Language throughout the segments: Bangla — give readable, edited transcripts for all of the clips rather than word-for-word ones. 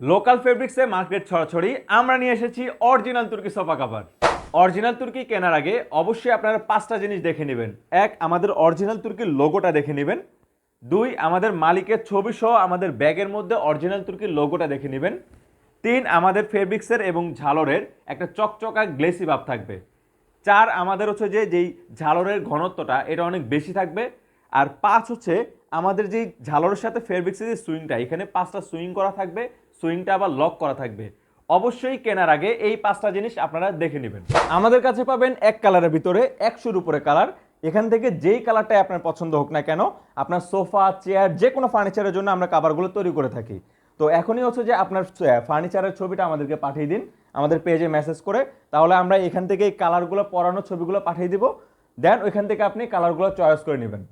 লোকাল ফেব্রিক্সে মার্কেট ছড়াছড়ি আমরা নিয়ে এসেছি অরিজিনাল তুর্কি সোফা কভার। অরিজিনাল তুর্কি কেনার আগে অবশ্যই আপনারা পাঁচটা জিনিস দেখে নেবেন। এক, আমাদের অরিজিনাল তুর্কির লোগোটা দেখে নেবেন। দুই, আমাদের মালিকের ছবি সহ আমাদের ব্যাগের মধ্যে অরিজিনাল তুর্কির লোগোটা দেখে নেবেন। তিন, আমাদের ফেব্রিক্সের এবং ঝালরের একটা চকচকা গ্লেসি ভাব থাকবে। চার, আমাদের হচ্ছে যেই ঝালরের ঘনত্বটা এটা অনেক বেশি থাকবে। আর পাঁচ হচ্ছে আমাদের যেই ঝালরের সাথে ফেব্রিক্সের যে সুইংটা, এখানে পাঁচটা সুইং করা থাকবে, সুইংটা আবার লক করা থাকবে। অবশ্যই কেনার আগে এই পাঁচটা জিনিস আপনারা দেখে নেবেন। আমাদের কাছে পাবেন এক কালারের ভিতরে 100-র উপরে কালার। এখান থেকে যেই কালারটাই আপনার পছন্দ হোক না কেন, আপনার সোফা, চেয়ার, যে কোনো ফার্নিচারের জন্য আমরা কাভারগুলো তৈরি করে থাকি। তো এখনই হচ্ছে যে আপনার ফার্নিচারের ছবিটা আমাদেরকে পাঠিয়ে দিন আমাদের পেজে মেসেজ করে, তাহলে আমরা এখান থেকে এই কালারগুলো পরানো ছবিগুলো পাঠিয়ে দিব। দেন ওইখান থেকে আপনি কালারগুলো চয়েস করে নেবেন।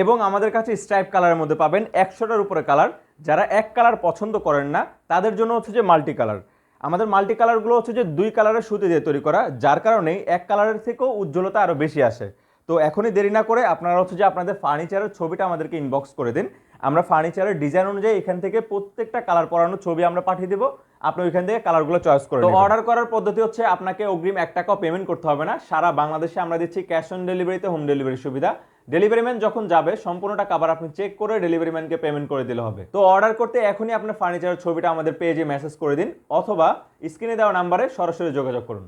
এবং আমাদের কাছে স্ট্রাইপ কালারের মধ্যে পাবেন 100-টার উপরে কালার। যারা এক কালার পছন্দ করেন না তাদের জন্য হচ্ছে যে মাল্টি কালার। আমাদের মাল্টি কালারগুলো হচ্ছে যে দুই কালারের সুতি দিয়ে তৈরি করা, যার কারণে এক কালারের থেকেও উজ্জ্বলতা আরও বেশি আসে। তো এখনই দেরি না করে আপনারা হচ্ছে যে আপনাদের ফার্নিচারের ছবিটা আমাদেরকে ইনবক্স করে দিন। আমরা ফার্নিচারের ডিজাইন অনুযায়ী এখান থেকে প্রত্যেকটা কালার পরানো ছবি আমরা পাঠিয়ে দেবো। আপনি ওইখান থেকে কালারগুলো চয়েস করে নেবেন। অর্ডার করার পদ্ধতি হচ্ছে আপনাকে অগ্রিম 1 টাকাও পেমেন্ট করতে হবে না। সারা বাংলাদেশে আমরা দিচ্ছি ক্যাশ অন ডেলিভারিতে হোম ডেলিভারি সুবিধা। ডেলিভারি ম্যান যখন যাবে সম্পূর্ণ টাকা আবার আপনি চেক করে ডেলিভারি ম্যানকে পেমেন্ট করে দিলে হবে। তো অর্ডার করতে এখনই আপনার ফার্নিচারের ছবিটা আমাদের পেজে মেসেজ করে দিন, অথবা স্ক্রিনে দেওয়া নাম্বারে সরাসরি যোগাযোগ করুন।